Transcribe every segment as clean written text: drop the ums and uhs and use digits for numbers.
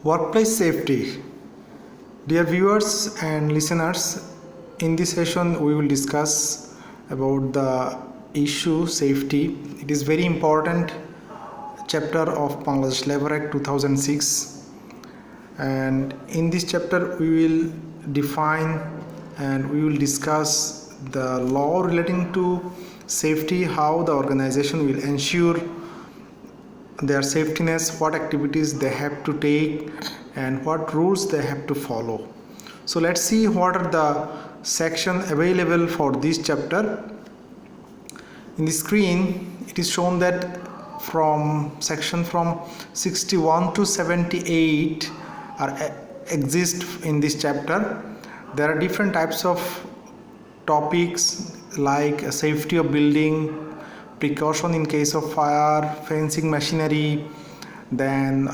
Workplace safety. Dear viewers and listeners, in this session we will discuss about the issue safety. It is very important chapter of Bangladesh Labor Act 2006, and in this chapter we will define and we will discuss the law relating to safety, how the organization will ensure their safetyness, what activities they have to take and what rules they have to follow. So let's see what are the sections available for this chapter. In the screen it is shown that section from 61 to 78 exist in this chapter. There are different types of topics like safety of building, precaution in case of fire, fencing machinery, then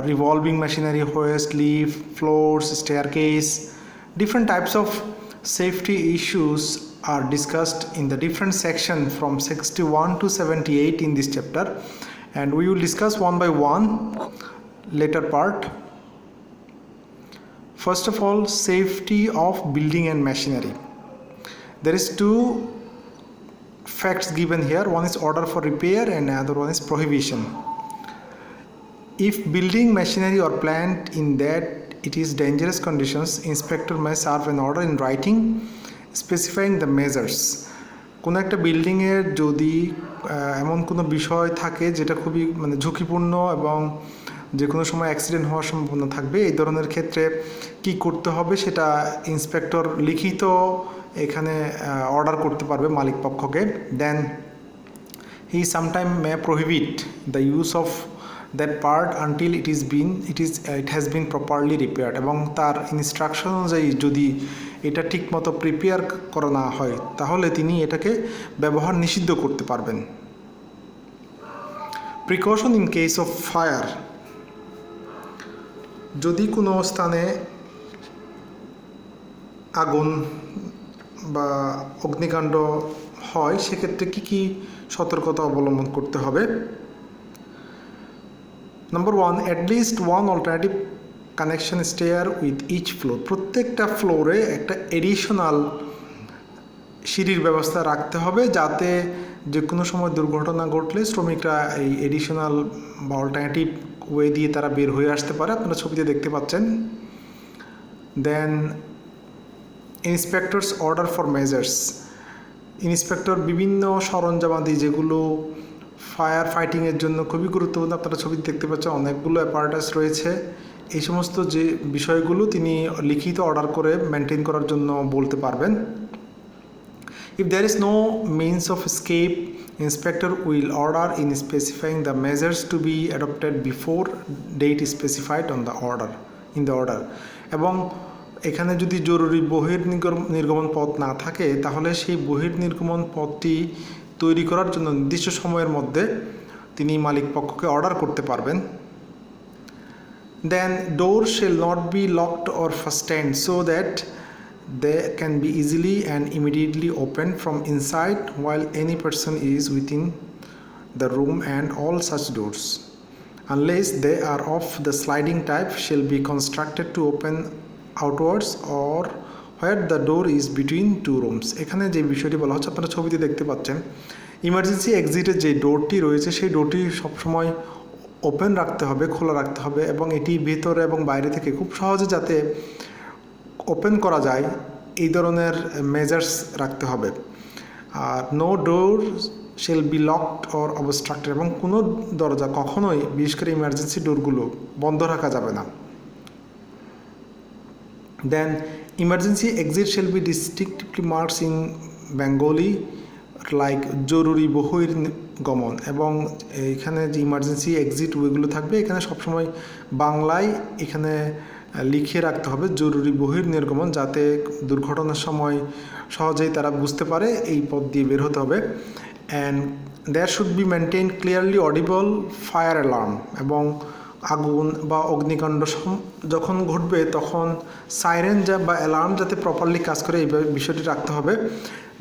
revolving machinery, hoist, lift, floors, staircase. Different types of safety issues are discussed in the different section from 61 to 78 in this chapter, and we will discuss one by one later part. First of all, safety of building and machinery. There is two facts given here. One is order for repair and another one is prohibition. If building machinery or plant in that it is dangerous conditions, inspector may serve an order in writing specifying the measures. কোনো একটা building এর যদি এমন কোনো বিষয় থাকে যেটা খুবই ঝুঁকিপূর্ণ এবং যে কোনো সময় অ্যাক্সিডেন্ট হওয়ার সম্ভাবনা থাকবে, এই ধরনের ক্ষেত্রে কি করতে হবে সেটা ইন্সপেক্টর লিখিত এখানে অর্ডার করতে পারবে মালিক পক্ষকে। Then he sometime may prohibit the use of that part until it has been properly repaired, এবং তার ইনস্ট্রাকশন অনুযায়ী যদি এটা ঠিকমতো প্রিপেয়ার করা না হয় তাহলে তিনি এটাকে ব্যবহার নিষিদ্ধ করতে পারবেন। Precaution in case of fire. যদি কোনো স্থানে আগুন বা অগ্নিকাণ্ড হয় সেক্ষেত্রে কি কি সতর্কতা অবলম্বন করতে হবে। Number one, at least one alternative connection stair with each floor. প্রত্যেকটা ফ্লোরে একটা এডিশনাল সিঁড়ির ব্যবস্থা রাখতে হবে যাতে যে কোনো সময় দুর্ঘটনা ঘটলে শ্রমিকরা এই এডিশনাল বা অল্টারনেটিভ ওয়ে দিয়ে তারা বের হয়ে আসতে পারে। আপনারা ছবিতে দেখতে পাচ্ছেন। Then inspectors order for measures. Inspector বিভিন্ন সরঞ্জামাদি যেগুলো ফায়ার ফাইটিংয়ের জন্য খুবই গুরুত্বপূর্ণ, আপনারা ছবিতে দেখতে পাচ্ছেন অনেকগুলো অ্যাপারেটাস রয়েছে। এই সমস্ত যে বিষয়গুলো তিনি লিখিত অর্ডার করে মেনটেন করার জন্য বলতে পারবেন। If there is no means of escape, inspector will order in specifying the measures to be adopted before date specified on the order in the order. এবং এখানে যদি জরুরি বহির্নির্গমন পথ না থাকে তাহলে সেই বহির্নির্গমন পথটি তৈরি করার জন্য নির্দিষ্ট সময়ের মধ্যে তিনি মালিক পক্ষকে অর্ডার করতে পারবেন। Then doors shall not be locked or fastened so that they can be easily and immediately opened from inside while any person is within the room, and all such doors, unless they are of the sliding type, shall be constructed to open outwards or where the door is between two rooms. এখানে যে বিষয়টি বলা হচ্ছে আপনারা ছবিতে দেখতে পাচ্ছেন, emergency এক্সিটের যে ডোরটি রয়েছে সেই ডোরটি সবসময় ওপেন রাখতে হবে, খোলা রাখতে হবে, এবং এটি ভেতরে এবং বাইরে থেকে খুব সহজে যাতে ওপেন করা যায় এই ধরনের মেজার্স রাখতে হবে। আর no door shall be locked or obstructed, এবং কোনো দরজা কখনোই বিশেষ করে ইমার্জেন্সি ডোরগুলো বন্ধ রাখা যাবে না। Then emergency exit shall be distinctly marks in Bengali like জরুরি বহির্গমন, এবং এখানে যে ইমার্জেন্সি এক্সিট ওয়েগুলো থাকবে এখানে সবসময় বাংলায় এখানে লিখে রাখতে হবে জরুরি বহির্নির্গমন, যাতে দুর্ঘটনার সময় সহজেই তারা বুঝতে পারে এই পথ দিয়ে বের হতে হবে। And there should be maintain clearly audible fire alarm, এবং আগুন বা অগ্নিকাণ্ড যখন ঘটবে তখন সাইরেন বা অ্যালার্ম যাতে প্রপারলি কাজ করে এই বিষয়টি রাখতে হবে।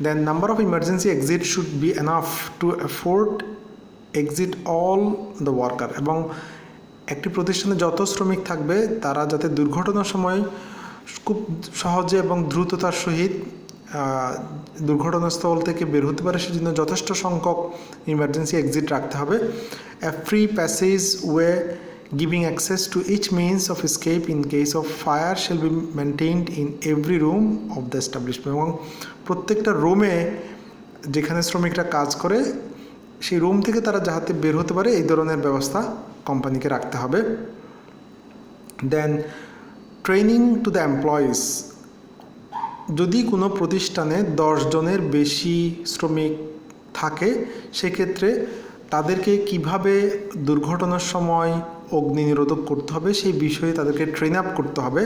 Then number of emergency exit should be enough to afford exit all the worker, এবং একটি প্রতিষ্ঠানে যত শ্রমিক থাকবে তারা যাতে দুর্ঘটনার সময় খুব সহজে এবং দ্রুততার সহিত দুর্ঘটনাস্থল থেকে বের হতে পারে, সেজন্য যথেষ্ট সংখ্যক ইমার্জেন্সি এক্সিট রাখতে হবে। এ free passage way giving access to each means of escape in case of fire shall be maintained in every room of the establishment, এবং প্রত্যেকটা রুমে যেখানে শ্রমিকরা কাজ করে সেই রুম থেকে তারা যাতে বের হতে পারে এই ধরনের ব্যবস্থা কোম্পানিকে রাখতে হবে। দেন ট্রেনিং টু দ্য এমপ্লয়িজ, যদি কোনো প্রতিষ্ঠানে 10 জনের বেশি শ্রমিক থাকে সেক্ষেত্রে তাদেরকে কিভাবে দুর্ঘটনার সময় অগ্নি নিরোধক করতে হবে সেই বিষয়ে তাদেরকে ট্রেন আপ করতে হবে।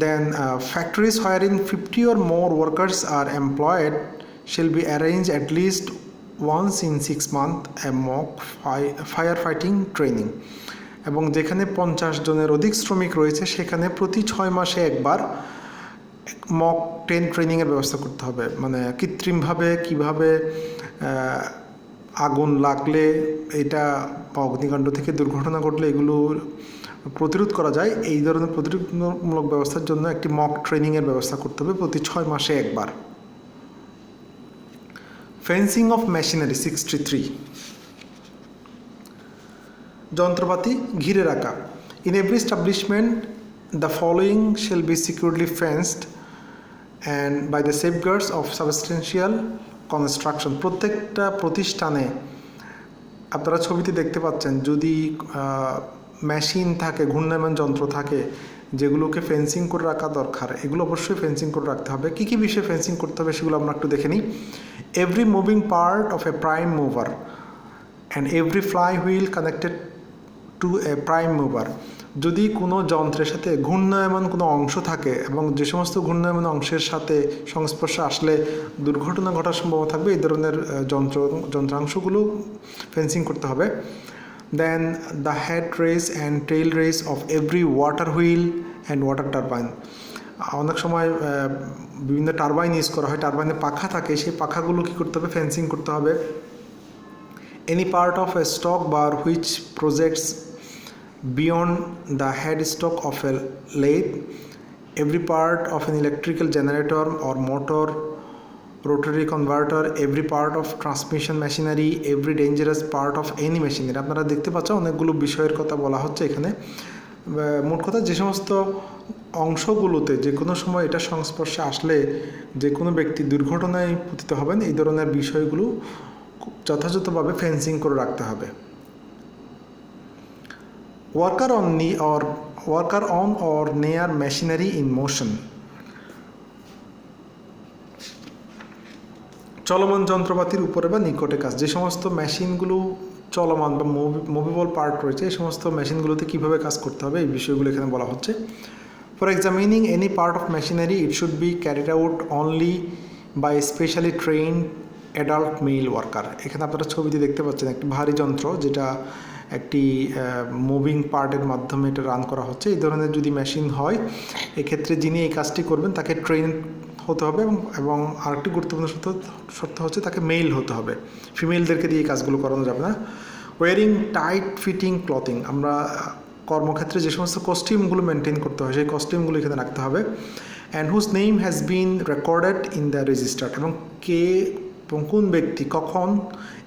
দেন factories wherein 50 or more workers are employed shall be arranged at least once in 6 months a mock firefighting training, এবং যেখানে 50 জনের অধিক শ্রমিক রয়েছে সেখানে প্রতি 6 মাসে একবার মক ট্রেনিংয়ের ব্যবস্থা করতে হবে। মানে কৃত্রিমভাবে কিভাবে আগুন লাগলে এটা বা অগ্নিকাণ্ড থেকে দুর্ঘটনা ঘটলে এগুলো প্রতিরোধ করা যায়, এই ধরনের প্রতিরোধমূলক ব্যবস্থার জন্য একটি মক ট্রেনিংয়ের ব্যবস্থা করতে হবে প্রতি 6 মাসে একবার। ফেন্সিং অফ মেশিনারি 63, যন্ত্রপাতি ঘিরে রাখা। In every establishment the following shall be securely fenced and by the safeguards of substantial construction. প্রত্যেকটা প্রতিষ্ঠানে আপনারা ছবিতে দেখতে পাচ্ছেন যদি মেশিন থাকে, ঘূর্ণায়মান যন্ত্র থাকে যেগুলোকে ফেন্সিং করে রাখা দরকার, এগুলো অবশ্যই ফেন্সিং করে রাখতে হবে। কী কী বিষয়ে ফেন্সিং করতে হবে সেগুলো আমরা একটু দেখে নিই। Every moving part of A prime mover and every fly wheel connected to A prime mover, যদি কোনো যন্ত্রের সাথে ঘূর্ণায়মান কোনো অংশ থাকে এবং যে সমস্ত ঘূর্ণায়মান অংশের সাথে সংস্পর্শে আসলে দুর্ঘটনা ঘটার সম্ভাবনা থাকবে এই ধরনের যন্ত্রাংশগুলো ফেন্সিং করতে হবে। Then the head race and tail race of every water wheel and water turbine, অনেক সময় বিভিন্ন টারবাইন ইউজ করা হয়, টারবাইনে পাখা থাকে, সেই পাখাগুলো কী করতে হবে, ফেন্সিং করতে হবে। Any part of A stock bar which projects beyond the headstock of a lathe, every part of an electrical generator or motor, rotary converter, every part of transmission machinery, every dangerous part of any machinery। আপনারা দেখতে পাচ্ছেন অনেকগুলো বিষয়ের কথা বলা হচ্ছে এখানে। মোট কথা যে সমস্ত অংশগুলোতে যে কোনো সময় এটা সংস্পর্শে আসলে যে কোনো ব্যক্তি দুর্ঘটনায় পতিত হবেন এই ধরনের বিষয়গুলো যথাযথভাবে ফেন্সিং করে রাখতে হবে। worker on or near machinery in motion, চলমান যন্ত্রপাতির উপরে বা নিকটে কাজ, যে সমস্ত মেশিনগুলো চলমান বা মুভেবল পার্ট রয়েছে এই সমস্ত মেশিনগুলোতে কীভাবে কাজ করতে হবে এই বিষয়গুলো এখানে বলা হচ্ছে। For examining any part of machinery it should be carried out only by specially trained adult male worker. এখানে আপনারা ছবিতে দেখতে পাচ্ছেন একটি ভারী যন্ত্র যেটা একটি মুভিং পার্টের মাধ্যমে এটা রান করা হচ্ছে। এই ধরনের যদি মেশিন হয় এক্ষেত্রে যিনি এই কাজটি করবেন তাকে ট্রেন হতে হবে এবং আরেকটি গুরুত্বপূর্ণ শর্ত হচ্ছে তাকে মেল হতে হবে, ফিমেলদেরকে দিয়ে এই কাজগুলো করানো যাবে না। ওয়ারিং টাইট ফিটিং ক্লথিং, আমরা কর্মক্ষেত্রে যে সমস্ত কস্টিউমগুলো মেনটেন করতে হয় সেই কস্টিউমগুলো এখানে রাখতে হবে। And whose name has been recorded in the register, এবং কে এবং কোন ব্যক্তি কখন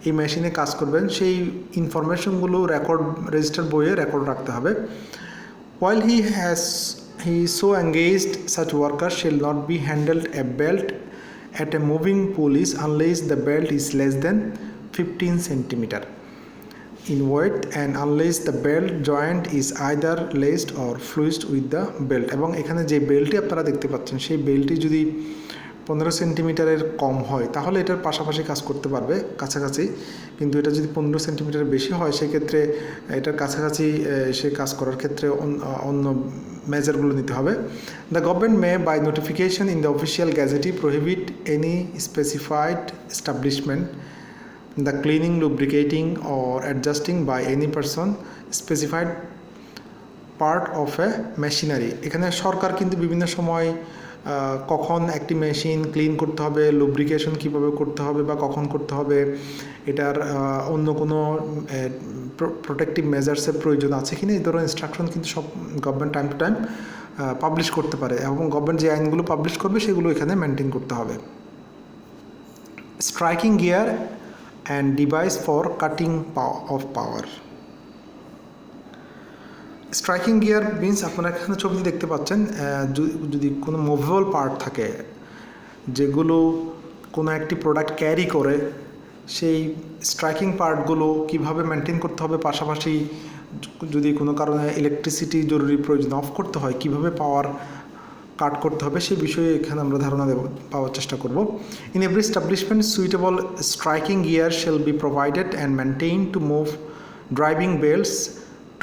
এই মেশিনে কাজ করবেন সেই ইনফরমেশনগুলো রেজিস্টার বইয়ে রেকর্ড রাখতে হবে। While he is so engaged, such worker shall not be handled a belt at a moving police unless the belt is less than 15 centimeter in width and unless the belt joint is either laced or fused with the belt। এবং এখানে যে বেল্টটি আপনারা দেখতে পাচ্ছেন সেই বেল্টটি যদি 15 সেন্টিমিটারের কম হয় তাহলে এটার পাশাপাশি কাজ করতে পারবে কাছাকাছি, কিন্তু এটা যদি 15 সেন্টিমিটারের বেশি হয় সেক্ষেত্রে এটার কাছাকাছি সে কাজ করার ক্ষেত্রে অন্য মেজারগুলো নিতে হবে। The government may by notification in the official gazette prohibit any specified establishment the cleaning, lubricating or adjusting by any person specified part of a machinery. এখানে সরকার কিন্তু বিভিন্ন সময় কখন একটি মেশিন ক্লিন করতে হবে, লুব্রিকেশন কীভাবে করতে হবে বা কখন করতে হবে, এটার অন্য কোনো প্রোটেক্টিভ মেজার্সের প্রয়োজন আছে কিনা, এই ধরনের ইনস্ট্রাকশন কিন্তু সব government time to time publish করতে পারে এবং গভর্নমেন্ট যে আইনগুলো পাবলিশ করবে সেগুলো এখানে মেনটেন করতে হবে। Striking gear and device for cutting of power. Striking gear means আপনারা এখানে ছবিতে দেখতে পাচ্ছেন, যদি কোনো মুভেবল পার্ট থাকে যেগুলো কোনো একটি প্রোডাক্ট ক্যারি করে, সেই স্ট্রাইকিং পার্টগুলো কিভাবে মেনটেন করতে হবে, পাশাপাশি যদি কোনো কারণে ইলেকট্রিসিটি জরুরি প্রয়োজন অফ করতে হয় কিভাবে পাওয়ার কাট করতে হবে সেই বিষয়ে এখানে আমরা ধারণা পাওয়ার চেষ্টা করব। In every establishment suitable striking gear shall be provided and maintain to move driving belts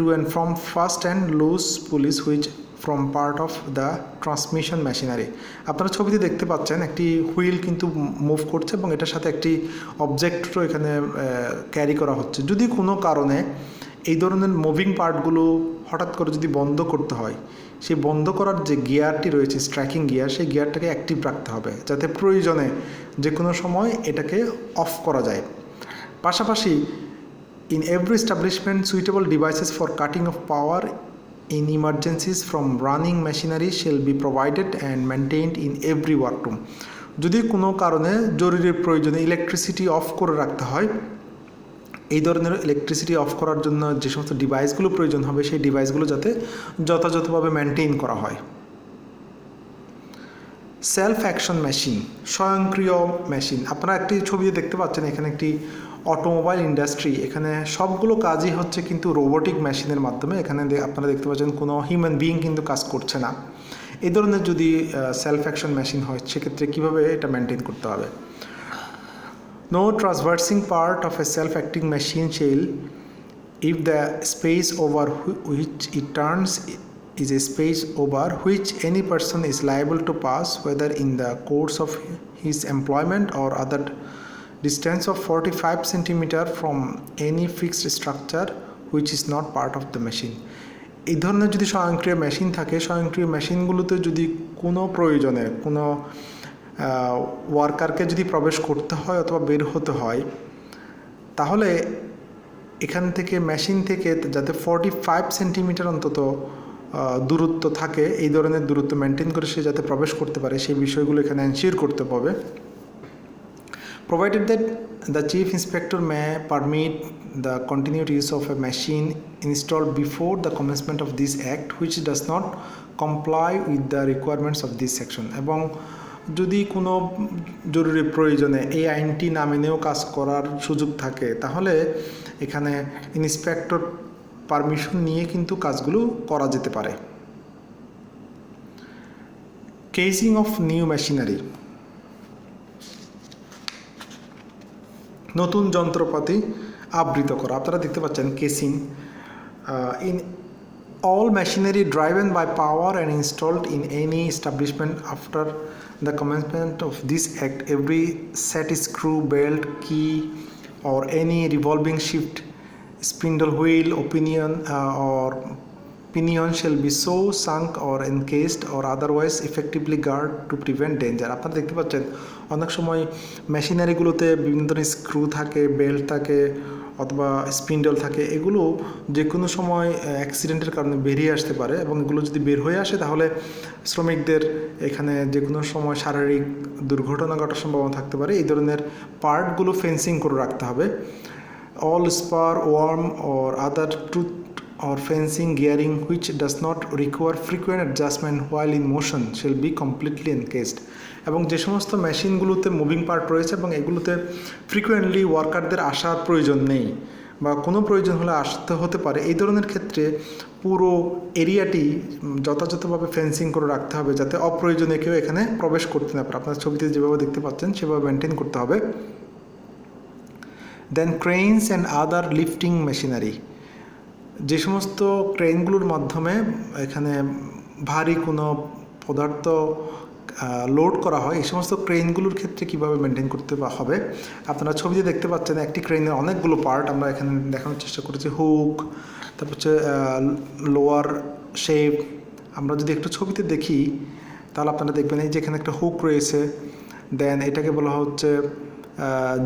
to and from fast and loose pulleys which from part of the transmission machinery. আপনারা ছবিতে দেখতে পাচ্ছেন একটি হুইল কিন্তু মুভ করছে এবং এটার সাথে একটি অবজেক্টও এখানে ক্যারি করা হচ্ছে। যদি কোনো কারণে এই ধরনের মুভিং পার্টগুলো হঠাৎ করে যদি বন্ধ করতে হয়, সেই বন্ধ করার যে গিয়ারটি রয়েছে স্ট্রাইকিং গিয়ার, সেই গিয়ারটাকে অ্যাক্টিভ রাখতে হবে যাতে প্রয়োজনে যে কোনো সময় এটাকে অফ করা যায়। পাশাপাশি in every establishment suitable devices for cutting of power in emergencies from running machinery shall be provided and maintained in every workroom. যদি কোনো কারণে জরুরি প্রয়োজনে ইলেকট্রিসিটি অফ করে রাখতে হয়, এই ধরনের ইলেকট্রিসিটি অফ করার জন্য যে সমস্ত ডিভাইসগুলো প্রয়োজন হবে সেই ডিভাইসগুলো যাতে যথাযথভাবে মেনটেন করা হয়। সেলফ অ্যাকশন মেশিন, স্বয়ংক্রিয় মেশিন। আপনারা একটি ছবিতে দেখতে পাচ্ছেন এখানে একটি অটোমোবাইল ইন্ডাস্ট্রি, এখানে সবগুলো কাজই হচ্ছে কিন্তু রোবোটিক মেশিনের মাধ্যমে। এখানে আপনারা দেখতে পাচ্ছেন কোনো হিউম্যান বিইং কিন্তু কাজ করছে না। এই ধরনের যদি সেলফ অ্যাকশন মেশিন হয় সেক্ষেত্রে কীভাবে এটা মেনটেন করতে হবে। নো ট্রান্সভার্সিং part of a self acting machine shall if the space over which it turns is a space over which any person is liable to pass whether in the course of his employment or other distance of 45 cm from any fixed structure which is not part of the machine. এই ধরনের যদি স্বয়ংক্রিয় machine থাকে, স্বয়ংক্রিয় মেশিনগুলোতে যদি কোনো প্রয়োজনে কোনো ওয়ার্কারকে যদি প্রবেশ করতে হয় অথবা বের হতে হয়, তাহলে এখান থেকে মেশিন থেকে যাতে 45 সেন্টিমিটার অন্তত দূরত্ব থাকে, এই ধরনের দূরত্ব মেনটেন করে সে যাতে প্রবেশ করতে পারে সেই বিষয়গুলো এখানে এনশিওর করতে হবে। Provided that the chief inspector may permit the continued use of a machine installed before the commencement of this act which does not comply with the requirements of this section. এবং যদি কোনো জরুরি প্রয়োজনে এই আইনটি না মেনেও কাজ করার সুযোগ থাকে তাহলে এখানে ইন্সপেক্টর পারমিশন নিয়ে কিন্তু কাজগুলো করা যেতে পারে। কেসিং অফ নিউ মেশিনারি, নতুন যন্ত্রপাতি আবৃত করা। আপনারা দেখতে পাচ্ছেন casing. In all machinery driven by power and installed in any establishment after the commencement of this act, every set screw, belt, key or any revolving shift, spindle, wheel, or pinion shall be so sunk or encased or otherwise effectively guard to prevent danger. আপনারা দেখতে পাচ্ছেন অনেক সময় মেশিনারিগুলোতে বিভিন্ন ধরনের screw থাকে, belt থাকে অথবা স্পিন্ডল থাকে, এগুলো যে কোনো সময় অ্যাক্সিডেন্টের কারণে বেরিয়ে আসতে পারে এবং এগুলো যদি বের হয়ে আসে তাহলে শ্রমিকদের এখানে যে কোনো সময় শারীরিক দুর্ঘটনা ঘটার সম্ভাবনা থাকতে পারে। এই ধরনের পার্টগুলো ফেন্সিং করে রাখতে হবে। All spur, worm or other tooth or fencing gearing which does not require frequent adjustment while in motion shall be completely encased. এবং যে সমস্ত মেশিনগুলোতে মুভিং পার্ট রয়েছে এবং এগুলোতে ফ্রিকুয়েন্টলি ওয়ার্কারদের আসার প্রয়োজন নেই বা কোনো প্রয়োজন হলে আসতে হতে পারে, এই ধরনের ক্ষেত্রে পুরো এরিয়াটি যথাযথভাবে ফেন্সিং করে রাখতে হবে যাতে অপ্রয়োজনীয় কেউ এখানে প্রবেশ করতে না পারে। আপনার ছবিতে যেভাবে দেখতে পাচ্ছেন সেভাবে মেনটেন করতে হবে। দেন ক্রেনস অ্যান্ড আদার লিফটিং মেশিনারি, যে সমস্ত ক্রেনগুলোর মাধ্যমে এখানে ভারী কোনো পদার্থ লোড করা হয়, এই সমস্ত ক্রেনগুলোর ক্ষেত্রে কীভাবে মেনটেন করতে হবে। আপনারা ছবিতে দেখতে পাচ্ছেন একটি ক্রেনের অনেকগুলো পার্ট আমরা এখানে দেখানোর চেষ্টা করেছি। হুক, তারপর হচ্ছে লোয়ার শেপ। আমরা যদি একটু ছবিতে দেখি তাহলে আপনারা দেখবেন এই যে এখানে একটা হুক রয়েছে, দেন এটাকে বলা হচ্ছে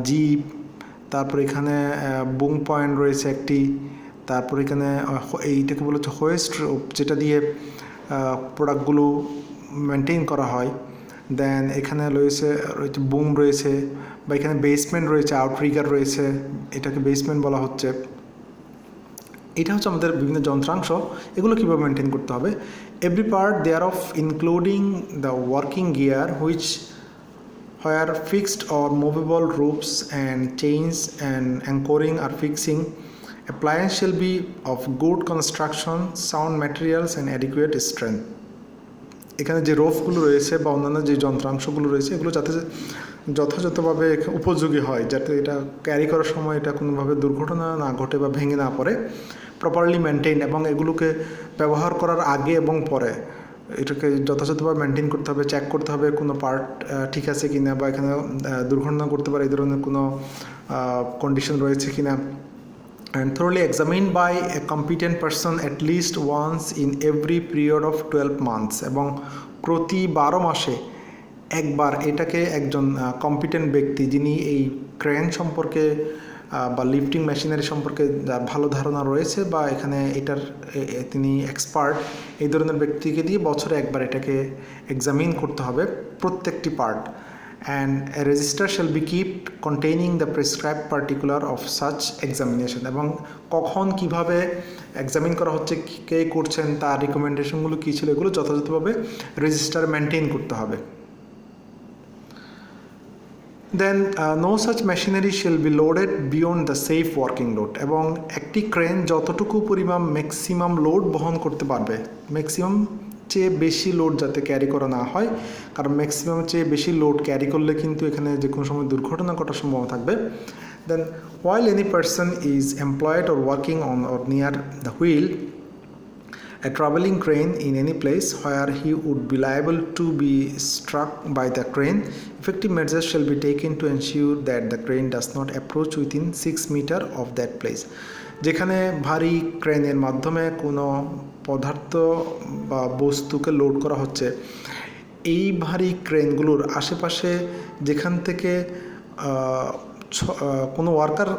জিপ, তারপর এখানে বুম পয়েন্ট রয়েছে একটি, তারপর এখানে এইটাকে বলা হচ্ছে হোয়েস্ট রোপ, যেটা দিয়ে প্রোডাক্টগুলো মেনটেন করা হয়। দেন এখানে রয়েছে বুম রয়েছে, বা এখানে বেসমেন্ট রয়েছে, আউটরিগার রয়েছে, এটাকে বেসমেন্ট বলা হচ্ছে। এটা হচ্ছে আমাদের বিভিন্ন যন্ত্রাংশ, এগুলো কীভাবে মেনটেন করতে হবে। Every part there of including the working gear which where fixed or movable ropes and chains and anchoring or fixing appliance shall be of good construction, sound materials and adequate strength. এখানে যে রোপগুলো রয়েছে বা অন্যান্য যে যন্ত্রাংশগুলো রয়েছে এগুলো যাতে যথাযথভাবে উপযোগী হয়, যাতে এটা ক্যারি করার সময় এটা কোনোভাবে দুর্ঘটনা না ঘটে বা ভেঙে না পড়ে, প্রপারলি মেনটেন, এবং এগুলোকে ব্যবহার করার আগে এবং পরে এটাকে যথাযথভাবে মেনটেন করতে হবে, চেক করতে হবে কোনো পার্ট ঠিক আছে কিনা, বা এখানে দুর্ঘটনা করতে পারে এই ধরনের কোনো কন্ডিশন রয়েছে কিনা। and thoroughly examined by a competent person at least once in every period of 12 months, এবং প্রতি 12 মাসে একবার এটাকে একজন কম্পিটেন্ট ব্যক্তি, যিনি এই ক্রেন সম্পর্কে বা লিফটিং মেশিনারি সম্পর্কে যার ভালো ধারণা রয়েছে বা এখানে এটার তিনি এক্সপার্ট, এই ধরনের ব্যক্তিকে দিয়ে বছরে একবার এটাকে এক্সামিন করতে হবে প্রত্যেকটি part. and a register shall be kept containing the prescribed particular of such examination, এবং কখন কিভাবে এক্সামিন করা হচ্ছে, কে করছেন, তার রিকমেন্ডেশনগুলো কী ছিল, এগুলো যথাযথভাবে রেজিস্টার মেনটেন করতে হবে। then no such machinery shall be loaded beyond the safe working load, এবং একটি ক্রেন যতটুকু পরিমাণ ম্যাক্সিমাম লোড বহন করতে পারবে, ম্যাক্সিমাম চেয়ে বেশি লোড যাতে ক্যারি করা না হয়, কারণ ম্যাক্সিমাম চেয়ে বেশি লোড ক্যারি করলে কিন্তু এখানে যে কোনো সময় দুর্ঘটনা ঘটার সম্ভাবনা থাকবে। দেন while any person is employed or working on or near the wheel a traveling crane in any place where he would be liable to be struck by the crane, effective measures shall be taken to ensure that the crane does not approach within 6 meters of that place. যেখানে ভারী ক্রেনের মাধ্যমে কোনো পদার্থ বা বস্তুকে load করা হচ্ছে, এই ভারী ক্রেনগুলোর আশেপাশে যেখান থেকে কোনো ওয়ার্কার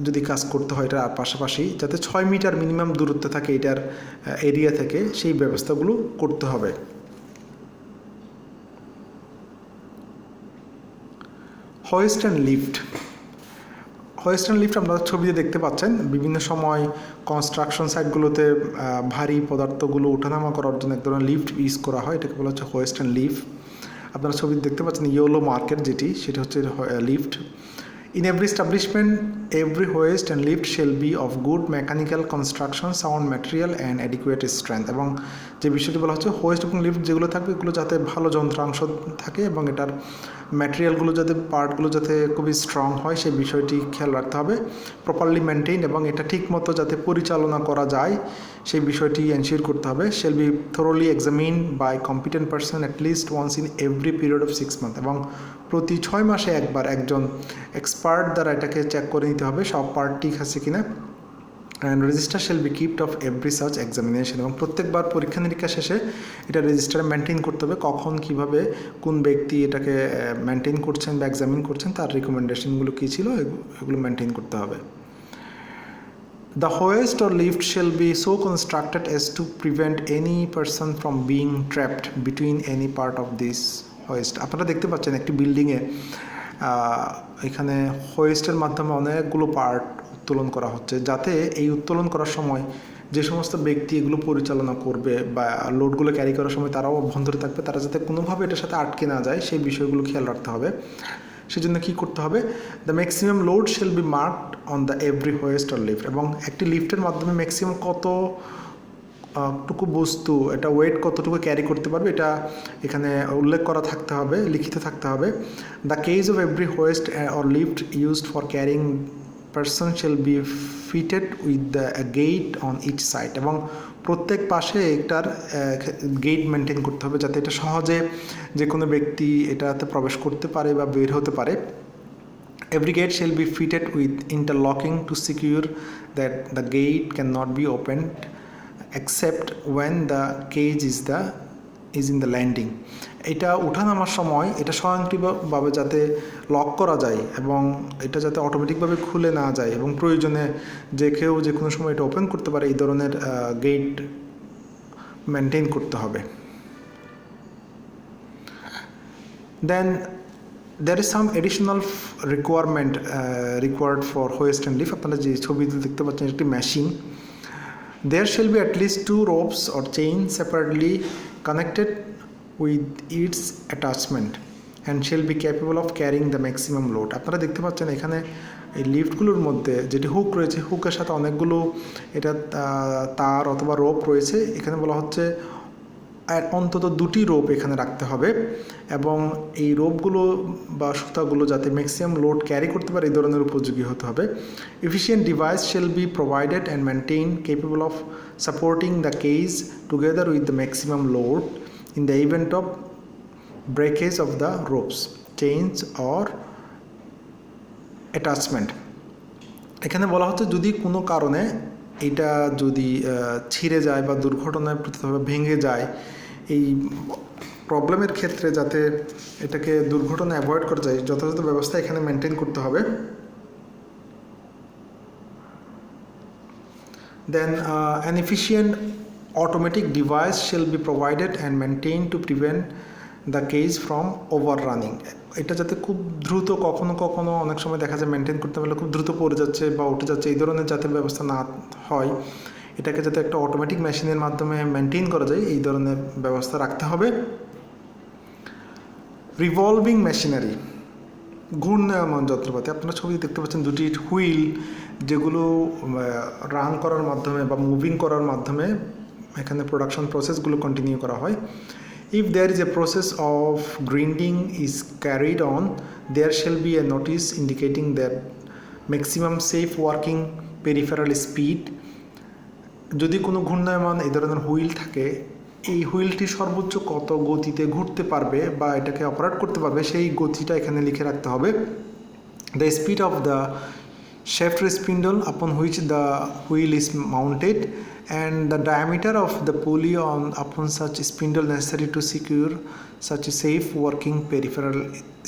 যদি কাজ করতে হয় এটার পাশাপাশি, যাতে 6 মিটার মিনিমাম দূরত্বে থাকে এটার এরিয়া থেকে, সেই ব্যবস্থাগুলো করতে হবে। Hoist and lift. Hoist and lift আপনারা ছবিতে দেখতে পাচ্ছেন, বিভিন্ন সময় কনস্ট্রাকশন সাইটগুলোতে ভারী পদার্থগুলো ওঠানামা করার জন্য এক ধরনের লিফট ইউজ করা হয়, এটাকে বলা হচ্ছে হোয়েস্ট অ্যান্ড লিফট। আপনারা ছবিতে দেখতে পাচ্ছেন ইয়েলো মার্কেট যেটি, সেটা হচ্ছে lift. In every establishment, every hoist and lift shall be of good mechanical construction, sound material and adequate strength, এবং যে বিষয়টি বলা হচ্ছে হোয়েস্ট এবং লিফট যেগুলো থাকবে এগুলো যাতে ভালো যন্ত্রাংশ থাকে এবং এটার ম্যাটেরিয়ালগুলো যাতে পার্টগুলো যাতে খুবই স্ট্রং হয় সেই বিষয়টি খেয়াল রাখতে হবে, প্রপারলি মেনটেন, এবং এটা ঠিক মতো যাতে পরিচালনা করা যায় সেই বিষয়টি এনশিওর করতে হবে। shall be thoroughly examined by competent person at least once in every period of 6 months, এবং প্রতি 6 মাসে একবার একজন এক্সপার্ট দ্বারা এটাকে চেক করে নিতে হবে সব পার্ট ঠিক আছে কিনা। And register shall be kept of every such examination, এবং প্রত্যেকবার পরীক্ষা নিরীক্ষা শেষে এটা রেজিস্টারে মেনটেন করতে হবে, কখন কিভাবে কোন ব্যক্তি এটাকে মেনটেন করছেন বা এক্সামিন করছেন, তার রিকমেন্ডেশনগুলো কী ছিল এগুলো মেনটেন করতে হবে। The hoist or lift shall be so constructed as to prevent any person from being trapped between any part of this hoist. আপনারা দেখতে পাচ্ছেন একটি বিল্ডিংয়ে এখানে হোয়েস্টের মাধ্যমে অনেকগুলো পার্ট উত্তোলন করা হচ্ছে, যাতে এই উত্তোলন করার সময় যে সমস্ত ব্যক্তি এগুলো পরিচালনা করবে বা লোডগুলো ক্যারি করার সময় তারাও অভ্যন্তরে থাকবে, তারা যাতে কোনোভাবে এটার সাথে আটকে না যায় সেই বিষয়গুলো খেয়াল রাখতে হবে। সেজন্য কী করতে হবে, the maximum load shall be marked on the every hoist or lift, এবং একটি লিফটের মাধ্যমে ম্যাক্সিমাম কতটুকু বস্তু এটা ওয়েট কতটুকু ক্যারি করতে পারবে এটা এখানে উল্লেখ করা থাকতে হবে, লিখিত থাকতে হবে। The cage of every hoist or lift used for carrying person shall be fitted with the gate on each side, এবং প্রত্যেক পাশে এটার গেট মেনটেন করতে হবে যাতে এটা সহজে যে কোনো ব্যক্তি এটাতে প্রবেশ করতে পারে বা বের হতে পারে। Every gate shall be fitted with interlocking to secure that the gate cannot be opened except when the cage is in the landing, এটা ওঠানামার সময় এটা স্বয়ংক্রিয়ভাবে যাতে লক করা যায় এবং এটা যাতে অটোমেটিকভাবে খুলে না যায় এবং প্রয়োজনে যে কেউ যে কোনো সময় এটা ওপেন করতে পারে এই ধরনের গেট মেনটেন করতে হবে। দেন there is some additional requirement required for hoist and lift. আপনারা যে ছবিতে দেখতে পাচ্ছেন একটি machine. There shall be at least 2 ropes or chains separately connected with its attachment and shall be capable of carrying the maximum load. আপনারা দেখতে পাচ্ছেন এখানে এই লিফটগুলোর মধ্যে যেটি হুক রয়েছে, হুকের সাথে অনেকগুলো এটা তার অথবা রোপ রয়েছে। এখানে বলা হচ্ছে অন্তত 2টি রোপ এখানে রাখতে হবে এবং এই রোপগুলো বা সুতাগুলো যাতে ম্যাক্সিমাম লোড ক্যারি করতে পারে এই ধরনের উপযোগী হতে হবে। Efficient device shall be provided and maintain capable of supporting the cage together with the maximum load in the event of breakage of the ropes chains or attachment. এখানে বলা হচ্ছে যদি কোনো কারণে এটা যদি ছিঁড়ে যায় বা দুর্ঘটনায় প্রতিভাবে ভেঙে যায়, এই প্রবলেমের ক্ষেত্রে যাতে এটাকে দুর্ঘটনা অ্যাভয়েড করা যায় যথাযথ ব্যবস্থা এখানে মেনটেন করতে হবে। দেন an efficient automatic device shall be provided and maintained to prevent the cage from overrunning. এটা যাতে খুব দ্রুত কখনো কখনো অনেক সময় দেখা যায় মেনটেন করতে পারলে খুব দ্রুত পড়ে যাচ্ছে বা উঠে যাচ্ছে, এই ধরনের যাতে ব্যবস্থা না হয় এটাকে যাতে একটা অটোমেটিক মেশিনের মাধ্যমে মেনটেন করা যায় এই ধরনের ব্যবস্থা রাখতে হবে। রিভলভিং মেশিনারি, ঘূর্ণায়মান যন্ত্রপাতি। আপনারা ছবি দেখতে পাচ্ছেন 2টি হুইল যেগুলো রান করার মাধ্যমে বা মুভিং করার মাধ্যমে এখানে প্রোডাকশন প্রসেসগুলো কন্টিনিউ করা হয়। If there is a process of grinding is carried on, there shall be a notice indicating that maximum safe working peripheral speed. যদি কোনো ঘূর্ণায়মান এই ধরনের হুইল থাকে, এই হুইলটি সর্বোচ্চ কত গতিতে ঘুরতে পারবে বা এটাকে অপারেট করতে পারবে সেই গতিটা এখানে লিখে রাখতে হবে। The speed of the shaft spindle upon which the wheel is mounted and the diameter of the pulley upon such spindle necessary to secure such a safe working peripheral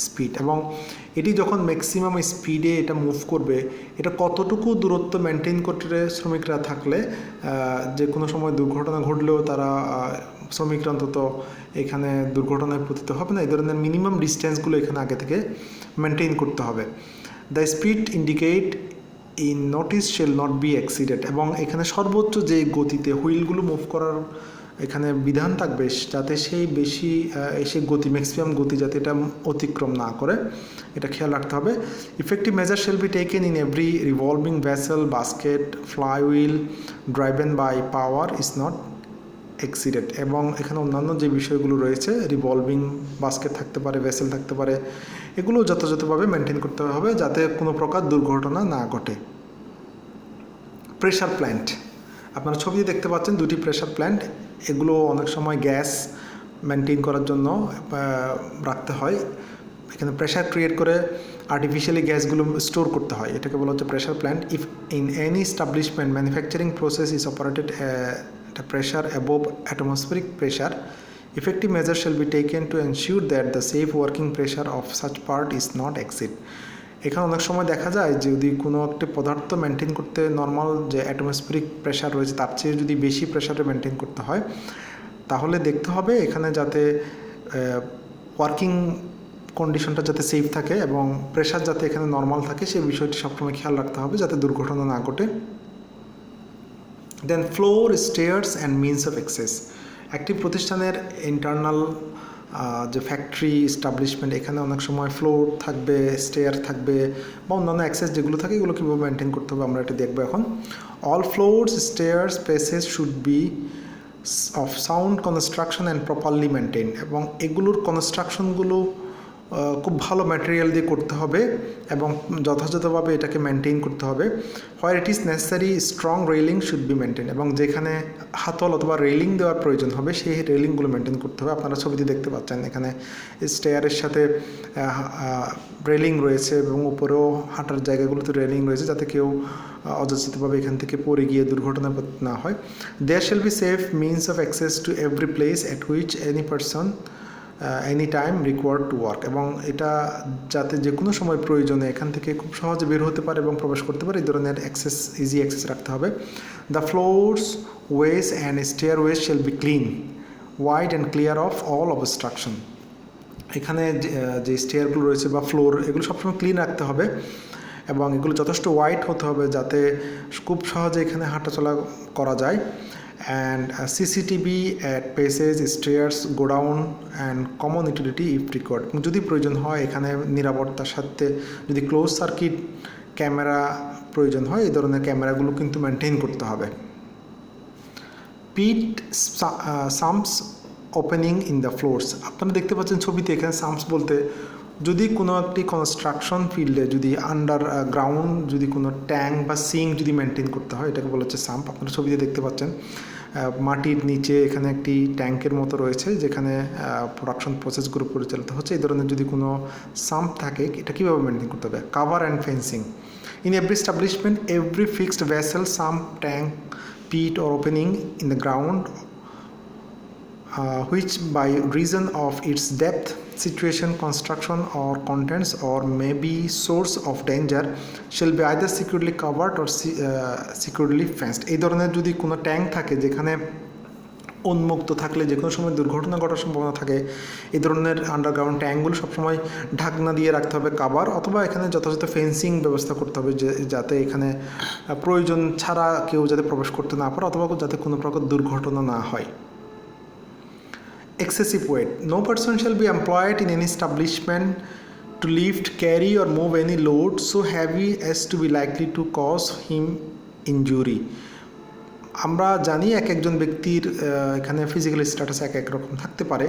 speed. এবং এটি যখন ম্যাক্সিমাম স্পিডে এটা move করবে এটা কতটুকু দূরত্ব maintain করতে শ্রমিকরা থাকলে যে কোনো সময় দুর্ঘটনা ঘটলেও তারা শ্রমিকরা অন্তত এখানে দুর্ঘটনায় পতিত হবে না, এই ধরনের মিনিমাম ডিস্টেন্সগুলো এখানে আগে থেকে মেনটেন করতে হবে। The speed indicate in notice shall not be exceeded. এবং এখানে সর্বোচ্চ যে গতিতে হুইলগুলো মুভ করার এখানে বিধান থাকবে যাতে সেই বেশি সেই গতি ম্যাক্সিমাম গতি যাতে এটা অতিক্রম না করে এটা খেয়াল রাখতে হবে। Effective measure shall be taken in every revolving vessel basket flywheel driven by power is not exceeded. এবং এখানে অন্যান্য যে বিষয়গুলো রয়েছে রিভলভিং বাস্কেট থাকতে পারে, ভেসেল থাকতে পারে, এগুলো যথাযথভাবে মেনটেন করতে হবে যাতে কোনো প্রকার দুর্ঘটনা না ঘটে। প্রেশার প্ল্যান্ট, আপনারা ছবি দেখতে পাচ্ছেন 2টি প্রেশার প্ল্যান্ট। এগুলো অনেক সময় গ্যাস মেনটেন করার জন্য রাখতে হয়। এখানে প্রেশার ক্রিয়েট করে আর্টিফিশিয়ালি গ্যাসগুলো স্টোর করতে হয়, এটাকে বলা হচ্ছে pressure plant. If in any establishment manufacturing process is operated pressure above atmospheric pressure, effective measures shall be taken to ensure that the safe working pressure of such part is not exceed. এখানে অনেক সময় দেখা যায় যদি কোনো একটা পদার্থ maintain করতে নর্মাল যে অ্যাটমসফেরিক প্রেশার রয়েছে তার চেয়ে যদি বেশি প্রেশারে মেনটেন করতে হয় তাহলে দেখতে হবে এখানে যাতে ওয়ার্কিং কন্ডিশনটা যাতে সেফ থাকে এবং প্রেশার যাতে এখানে নর্মাল থাকে সেই বিষয়টি সবসময় খেয়াল রাখতে হবে যাতে দুর্ঘটনা না ঘটে। Then floor stairs and means of access. একটি প্রতিষ্ঠানের ইন্টারনাল যে ফ্যাক্টরি এস্টাবলিশমেন্ট এখানে অনেক সময় ফ্লোর থাকবে, স্টেয়ার থাকবে বা অন্যান্য অ্যাক্সেস যেগুলো থাকে এগুলো কীভাবে মেনটেন করতে হবে আমরা এটা দেখবো এখন। All floors stairs spaces should be of sound construction and properly maintain. এবং এগুলোর কনস্ট্রাকশনগুলো খুব ভালো ম্যাটেরিয়াল দিয়ে করতে হবে এবং যথাযথভাবে এটাকে মেনটেন করতে হবে। Where it is necessary strong railing should be maintain. এবং যেখানে হাতল অথবা রেলিং দেওয়ার প্রয়োজন হবে সেই রেলিংগুলো মেনটেন করতে হবে। আপনারা ছবিতে দেখতে পাচ্ছেন এখানে স্টেয়ারের সাথে রেলিং রয়েছে এবং উপরেও হাঁটার জায়গাগুলোতে রেলিং রয়েছে যাতে কেউ অযাচিতভাবে এখান থেকে পড়ে গিয়ে দুর্ঘটনা না হয়। There shall be safe means of access to every place at which any person any time required to work, এবং এটা যাতে যে কোনো সময় প্রয়োজনে এখান থেকে খুব সহজে বের হতে পারে এবং প্রবেশ করতে পারে এই ধরনের ইজি অ্যাক্সেস রাখতে হবে। The floors, ways and stairways shall be clean, wide and clear of all obstruction. এখানে যে স্টেয়ারগুলো রয়েছে বা ফ্লোর, এগুলো সবসময় ক্লিন রাখতে হবে এবং এগুলো যথেষ্ট ওয়াইড হতে হবে যাতে খুব সহজে এখানে হাঁটাচলা করা যায়। And CCTV at passage, stairs, godown and common utility if required. যদি প্রয়োজন হয় এখানে নিরাপত্তার সাথে যদি ক্লোজ সার্কিট ক্যামেরা প্রয়োজন হয় এই ধরনের ক্যামেরাগুলো কিন্তু মেনটেন করতে হবে। পিট সাম্পস ওপেনিং ইন দ্য ফ্লোরস। আপনারা দেখতে পাচ্ছেন ছবিতে এখানে সাম্পস বলতে যদি কোনো একটি কনস্ট্রাকশন ফিল্ডে যদি আন্ডার গ্রাউন্ড যদি কোনো ট্যাঙ্ক বা সিঙ্ক যদি মেনটেন করতে হয় এটাকে বলা হচ্ছে সাম্প। আপনারা ছবিতে দেখতে পাচ্ছেন মাটির নিচে এখানে একটি ট্যাঙ্কের মতো রয়েছে যেখানে প্রোডাকশন প্রসেসগুলো পরিচালিত হচ্ছে। এই ধরনের যদি কোনো সাম্প থাকে এটা কীভাবে মেনটেন করতে হবে? Cover and fencing. In every establishment every fixed vessel, sump, tank, pit or opening in the ground which by reason of its depth, situation, construction or contents or may be source of danger shall be either securely covered or securely fenced. এই ধরনের যদি কোনো tank থাকে যেখানে উন্মুক্ত থাকলে যে কোনো সময় দুর্ঘটনা ঘটার সম্ভাবনা থাকে এই ধরনের আন্ডারগ্রাউন্ড ট্যাঙ্কগুলো সবসময় ঢাকনা দিয়ে রাখতে হবে, কাভার, অথবা এখানে যথাযথ ফেন্সিং ব্যবস্থা করতে হবে যাতে এখানে প্রয়োজন ছাড়া কেউ যাতে প্রবেশ করতে না পারে অথবা যাতে কোনো প্রকার দুর্ঘটনা না হয়। Excessive weight. No person shall be employed in any establishment to lift, carry or move any load so heavy as to be likely to cause him injury. আমরা জানি এক একজন ব্যক্তির এখানে ফিজিক্যাল স্ট্যাটাস এক এক রকম থাকতে পারে,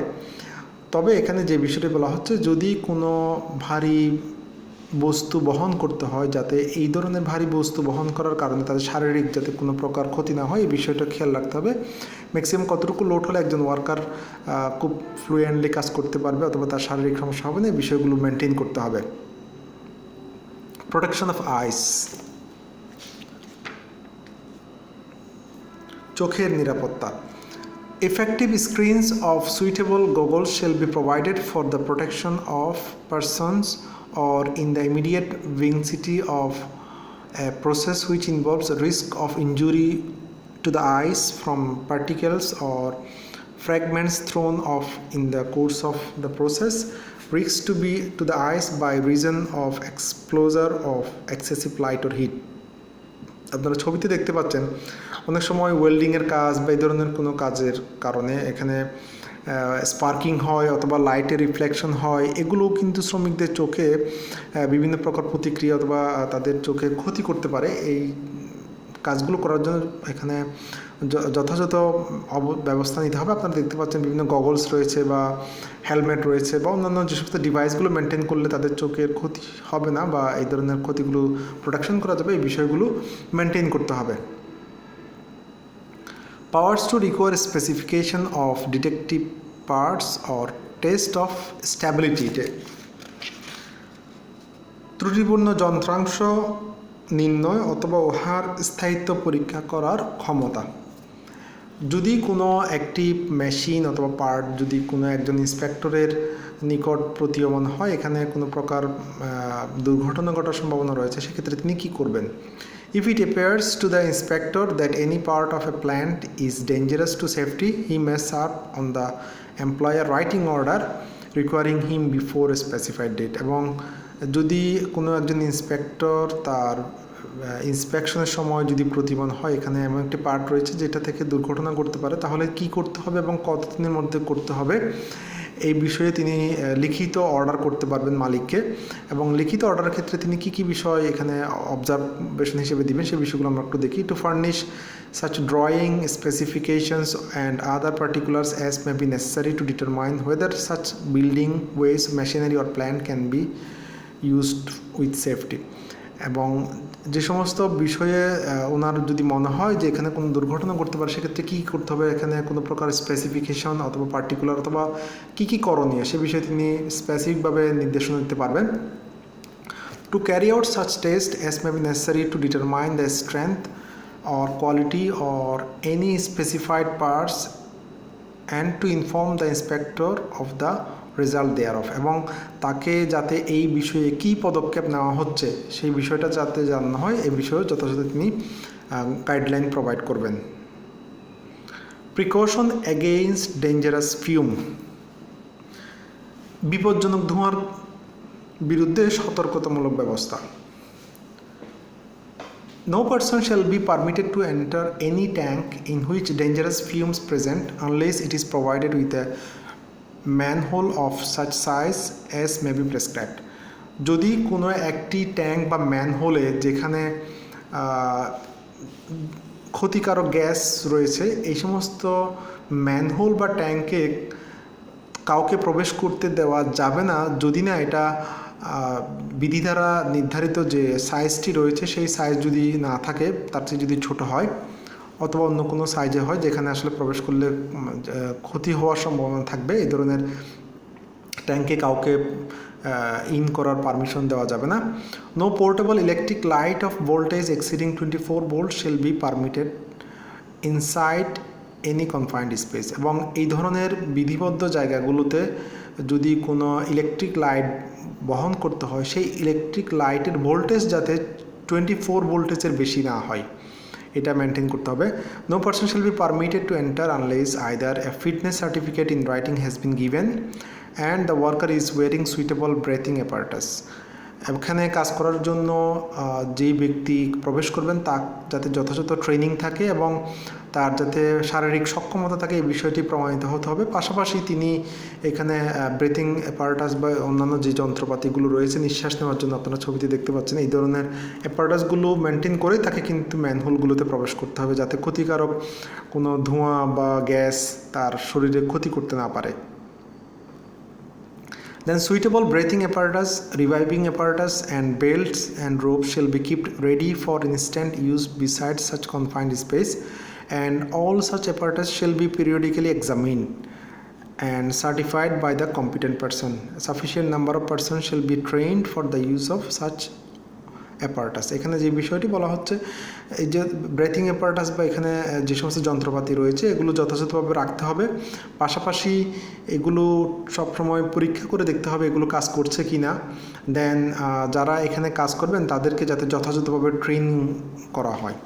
তবে এখানে যে বিষয়টি বলা হচ্ছে যদি কোনো ভারী বস্তু বহন করতে হয় যাতে এই ধরনের ভারী বস্তু বহন করার কারণে তাদের শারীরিক যাতে কোনো প্রকার ক্ষতি না হয় এই বিষয়টা খেয়াল রাখতে হবে। ম্যাক্সিমাম কতটুকু লোড হলে একজন ওয়ার্কার খুব ফ্লুয়েন্টলি কাজ করতে পারবে অথবা তার শারীরিক সমস্যা হবে না, এই বিষয়গুলো মেনটেন করতে হবে। প্রোটেকশন অফ আইস, চোখের নিরাপত্তা। Effective screens of suitable goggles shall be provided for the protection of persons or in the immediate vicinity of a process which involves a risk of injury to the eyes from particles or fragments thrown off in the course of the process, risks to be to the eyes by reason of exposure of excessive light or heat. আপনারা ছবিতে দেখতে পাচ্ছেন অনেক সময় ওয়েল্ডিংয়ের কাজ বা এই ধরনের কোনো কাজের কারণে এখানে স্পার্কিং হয় অথবা লাইটের রিফ্লেকশন হয়, এগুলো কিন্তু শ্রমিকদের চোখে বিভিন্ন প্রকার প্রতিক্রিয়া অথবা তাদের চোখে ক্ষতি করতে পারে। এই কাজগুলো করার জন্য এখানে যথাযথ ব্যবস্থা নিতে হবে। আপনারা দেখতে পাচ্ছেন বিভিন্ন গগলস রয়েছে বা হেলমেট রয়েছে বা অন্যান্য যে সমস্ত ডিভাইসগুলো মেনটেন করলে তাদের চোখের ক্ষতি হবে না বা এই ধরনের ক্ষতিগুলো প্রোটেকশন করা যাবে, এই বিষয়গুলো মেনটেন করতে হবে। Powers to require specification of detective parts or test of stability. ত্রুটিপূর্ণ যন্ত্রাংশ নির্ণয় অথবা উহার স্থায়িত্ব পরীক্ষা করার ক্ষমতা। যদি কোনো একটি মেশিন অথবা পার্ট যদি কোনো একজন ইন্সপেক্টরের নিকট প্রতীয়মান হয় এখানে কোনো প্রকার দুর্ঘটনা ঘটার সম্ভাবনা রয়েছে, সেক্ষেত্রে তিনি কী করবেন? If it appears to the inspector that any part of a plant is dangerous to safety, he may serve on the employer writing order requiring him before a specified date. এবং যদি কোনো একজন ইন্সপেক্টর তার ইন্সপেকশনের সময় যদি প্রতিমান হয় এখানে এমন একটি পার্ট রয়েছে যেটা থেকে দুর্ঘটনা ঘটতে পারে, তাহলে কি করতে হবে এবং কতদিনের মধ্যে করতে হবে এই বিষয়ে তিনি লিখিত অর্ডার করতে পারবেন মালিককে। এবং লিখিত অর্ডারের ক্ষেত্রে তিনি কী কী বিষয় এখানে অবজারভেশন হিসেবে দিবেন সেই বিষয়গুলো আমরা একটু দেখি। To furnish such drawing, specifications and other particulars as may be necessary to determine whether such building, ways, machinery or plant can be used with safety. এবং যে সমস্ত বিষয়ে ওনার যদি মনে হয় যে এখানে কোনো দুর্ঘটনা ঘটতে পারে সেক্ষেত্রে কী করতে হবে, এখানে কোনো প্রকার স্পেসিফিকেশন অথবা পার্টিকুলার অথবা কী কী করণীয় সে বিষয়ে তিনি স্পেসিফিকভাবে নির্দেশনা দিতে পারবেন। To carry out such test as may be necessary to determine the strength or quality or any specified parts and to inform the inspector of the result there of, এবং তাকে যাতে এই বিষয়ে কী পদক্ষেপ নেওয়া হচ্ছে সেই বিষয়টা যাতে জানানো হয় এই বিষয়ে যথাযথ তিনি গাইডলাইন প্রোভাইড করবেন। প্রিকশন এগেইনস্ট ডেঞ্জারাস ফিউম, বিপজ্জনক ধোঁয়ার বিরুদ্ধে সতর্কতামূলক ব্যবস্থা। No person shall be permitted to enter any tank in which dangerous fumes present unless it is provided with a manhole of such size as may be prescribed. যদি কোনো একটি tank বা ম্যানহোলে যেখানে ক্ষতিকারক গ্যাস রয়েছে এই সমস্ত ম্যানহোল বা ট্যাঙ্কে কাউকে প্রবেশ করতে দেওয়া যাবে না যদি না এটা বিধি দ্বারা নির্ধারিত যে সাইজটি রয়েছে সেই সাইজ যদি না থাকে, তার চেয়ে যদি ছোট হয় অথবা অন্য কোনো সাইজে হয় যেখানে আসলে প্রবেশ করলে ক্ষতি হওয়ার সম্ভাবনা থাকবে, এই ধরনের ট্যাঙ্কে কাউকে ইন করার পারমিশন দেওয়া যাবে না। No portable electric light of voltage exceeding 24 volt shall be permitted inside any confined space, এবং এই ধরনের বিধিবদ্ধ জায়গাগুলোতে যদি কোনো ইলেকট্রিক লাইট বহন করতে হয় সেই ইলেকট্রিক লাইটের ভোল্টেজ যাতে 24 ভোল্টেজের বেশি না হয় এটা মেনটেন করতে হবে। No person shall be permitted to enter unless either a fitness certificate in writing has been given and the worker is wearing suitable breathing apparatus. এখানে কাজ করার জন্য যেই ব্যক্তি প্রবেশ করবেন তার যাতে যথাযথ ট্রেনিং থাকে এবং তার যাতে শারীরিক সক্ষমতা থাকে এই বিষয়টি প্রমাণিত হতে হবে। পাশাপাশি তিনি এখানে ব্রেথিং অ্যাপারেটাস বা অন্যান্য যে যন্ত্রপাতিগুলো রয়েছে নিঃশ্বাস নেওয়ার জন্য আপনারা ছবিতে দেখতে পাচ্ছেন এই ধরনের অ্যাপারেটাসগুলো মেনটেন করে তাকে কিন্তু ম্যানহোলগুলোতে প্রবেশ করতে হবে যাতে ক্ষতিকারক কোনো ধোঁয়া বা গ্যাস তার শরীরে ক্ষতি করতে না পারে। Then suitable breathing apparatus, reviving apparatus and belts and ropes shall be kept ready for instant use beside such confined space, and all such apparatus shall be periodically examined and certified by the competent person. A sufficient number of persons shall be trained for the use of such apparatus. এখানে যে বিষয়টি বলা হচ্ছে এই যে breathing apparatus বা এখানে যে সমস্ত যন্ত্রপাতি রয়েছে এগুলো যথাযথভাবে রাখতে হবে, পাশাপাশি এগুলো সবসময় পরীক্ষা করে দেখতে হবে এগুলো কাজ করছে কি না। দেন যারা এখানে কাজ করবেন তাদেরকে যাতে যথাযথভাবে ট্রেনিং করা হয়।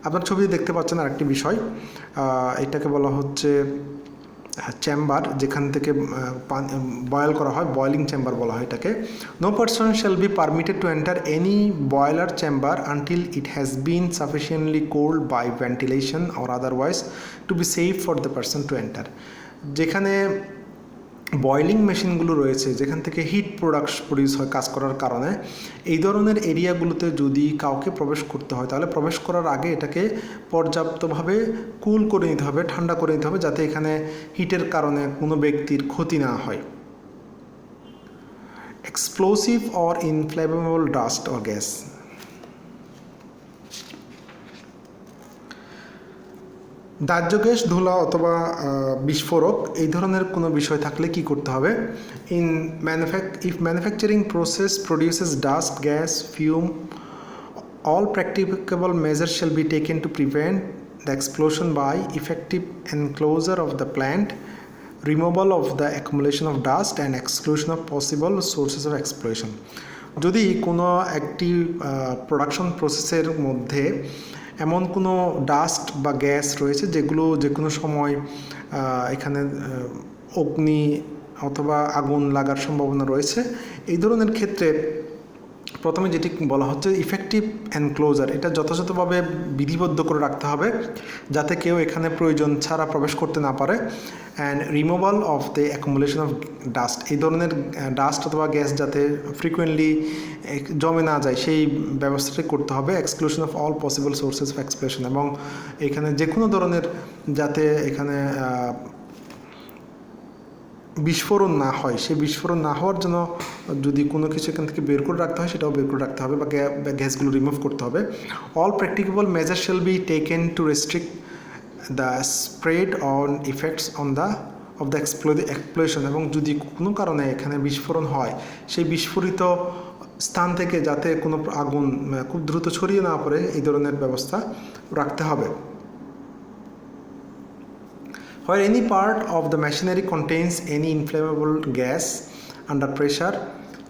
আপনার ছবিতে দেখতে পাচ্ছেন আরেকটি বিষয়, এটাকে বলা হচ্ছে চেম্বার, যেখান থেকে বয়েল করা হয়, বয়েলিং চেম্বার বলা হয় এটাকে। No person shall be permitted to enter any boiler chamber until it has been sufficiently cold by ventilation or otherwise to be safe for the person to enter. যেখানে boiling মেশিনগুলো রয়েছে যেখান থেকে hit produce হয় কাজ করার কারণে, এই ধরনের এরিয়াগুলোতে যদি কাউকে প্রবেশ করতে হয় তাহলে প্রবেশ করার আগে এটাকে পর্যাপ্তভাবে কুল করে নিতে হবে, ঠান্ডা করে নিতে হবে যাতে এখানে হিটের কারণে কোনো ব্যক্তির ক্ষতি না হয়। Explosive or inflammable dust or gas, দাহ্য গ্যাস, ধুলা অথবা বিস্ফোরক এই ধরনের কোনো বিষয় থাকলে কি করতে হবে? If manufacturing process produces dust, gas, fume, all practicable measures shall be taken to prevent the explosion by effective enclosure of the plant, removal of the accumulation of dust and exclusion of possible sources of explosion. যদি কোনো একটি production প্রসেসের মধ্যে এমন কোনো dust বা gas রয়েছে যেগুলো যে কোনো সময় এখানে অগ্নি অথবা আগুন লাগার সম্ভাবনা রয়েছে, এই ধরনের ক্ষেত্রে প্রথমে যেটি বলা হচ্ছে ইফেক্টিভ এনক্লোজার, এটা যথাযথভাবে বিধিবদ্ধ করে রাখতে হবে যাতে কেউ এখানে প্রয়োজন ছাড়া প্রবেশ করতে না পারে। And removal of the accumulation of dust, এই ধরনের ডাস্ট অথবা গ্যাস যাতে ফ্রিকুয়েন্টলি জমে না যায় সেই ব্যবস্থাটি করতে হবে। Exclusion of all possible sources of explosion, এবং এখানে যে কোনো ধরনের যাতে এখানে বিস্ফোরণ না হয়, সেই বিস্ফোরণ না হওয়ার জন্য যদি কোনো কিছু এখান থেকে বের করে রাখতে হয় সেটাও বের করে রাখতে হবে বা গ্যাসগুলো রিমুভ করতে হবে। All practicable measure shall be taken to restrict the spread on effects on the of the explosion, এবং যদি কোনো কারণে এখানে বিস্ফোরণ হয় সেই বিস্ফোরিত স্থান থেকে যাতে কোনো আগুন খুব দ্রুত ছড়িয়ে না পড়ে এই ধরনের ব্যবস্থা রাখতে হবে। Where any part of the machinery contains any inflammable gas under pressure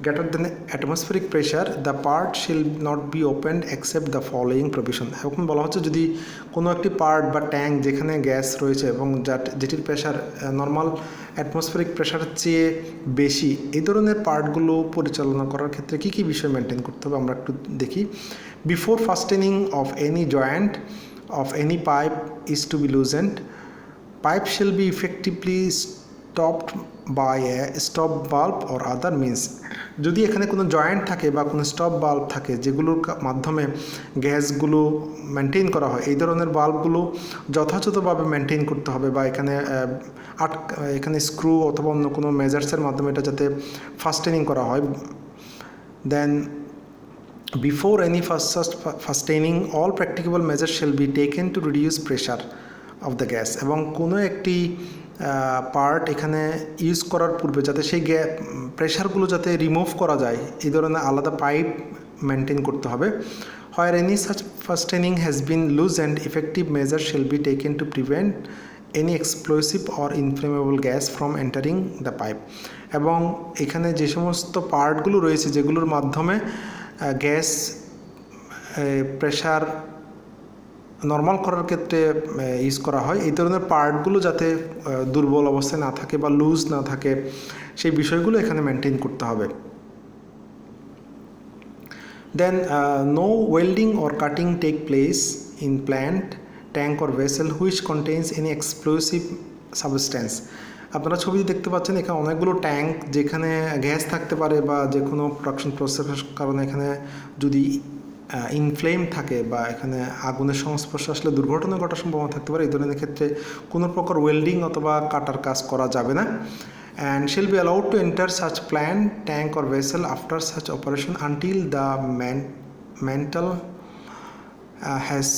greater than atmospheric pressure, the part shall not be opened except the following provision. এখন বলা হচ্ছে যদি কোনো একটি পার্ট বা ট্যাঙ্ক যেখানে গ্যাস রয়েছে এবং যেটির প্রেশার নর্মাল অ্যাটমসফেরিক প্রেশারের চেয়ে বেশি, এই ধরনের পার্টগুলো পরিচালনা করার ক্ষেত্রে কী কী বিষয় মেনটেন করতে হবে আমরা একটু দেখি। Before fastening of any joint of any pipe is to be loosened. Pipe shall be effectively stopped by a stop valve or other means. যদি এখানে কোনো জয়েন্ট থাকে বা কোনো স্টপ বাল্ব থাকে যেগুলোর মাধ্যমে গ্যাসগুলো মেনটেন করা হয়, এই ধরনের বাল্বগুলো যথাযথভাবে মেনটেন করতে হবে বা এখানে স্ক্রু অথবা অন্য কোনো মেজার্সের মাধ্যমে এটা যাতে ফাস্টেনিং করা হয়। দেন before any fastening, all practicable measures shall be taken to reduce pressure of the gas. এবং কোনো একটি পার্ট এখানে ইউজ করার পূর্বে যাতে সেই প্রেশারগুলো যাতে রিমুভ করা যায়, এই ধরনের আলাদা পাইপ মেনটেন করতে হবে। Where any such fastening has been loosened, effective measures shall be taken to prevent any explosive or inflammable gas from entering the pipe. এবং এখানে যে সমস্ত পার্টগুলো রয়েছে যেগুলোর মাধ্যমে গ্যাস প্রেশার নর্মাল করার ক্ষেত্রে ইউজ করা হয়, এই ধরনের পার্টগুলো যাতে দুর্বল অবস্থায় না থাকে বা লুজ না থাকে সেই বিষয়গুলো এখানে মেনটেন করতে হবে। Then no welding or cutting take place in plant, tank or vessel which contains any explosive substance. আপনারা ছবিতে দেখতে পাচ্ছেন এখানে অনেকগুলো ট্যাঙ্ক যেখানে গ্যাস থাকতে পারে বা যে কোনো প্রোডাকশন প্রসেসের কারণে এখানে যদি ইনফ্লেম থাকে বা এখানে আগুনের সংস্পর্শে আসলে দুর্ঘটনা ঘটার সম্ভাবনা থাকতে পারে, এই ধরনের ক্ষেত্রে কোনো প্রকার ওয়েল্ডিং অথবা কাটার কাজ করা যাবে না। and shall be allowed to enter such plant, tank or vessel after such operation until the mantle has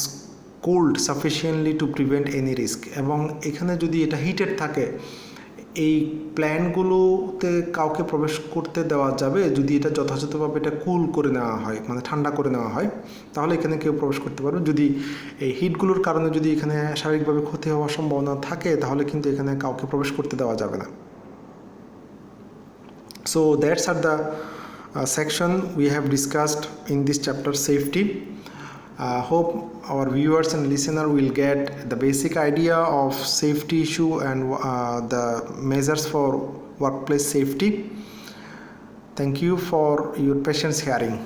cooled sufficiently to prevent any risk. এবং এখানে যদি এটা হিটেড থাকে, এই প্ল্যানগুলোতে কাউকে প্রবেশ করতে দেওয়া যাবে যদি এটা যথাযথভাবে এটা কুল করে নেওয়া হয়, মানে ঠান্ডা করে নেওয়া হয়, তাহলে এখানে কেউ প্রবেশ করতে পারবে। যদি এই হিটগুলোর কারণে যদি এখানে শারীরিকভাবে ক্ষতি হওয়ার সম্ভাবনা থাকে তাহলে কিন্তু এখানে কাউকে প্রবেশ করতে দেওয়া যাবে না। So that's are the section we have discussed in this chapter, safety. Hope our viewers and listener will get the basic idea of safety issue and the measures for workplace safety. Thank you for your patience hearing.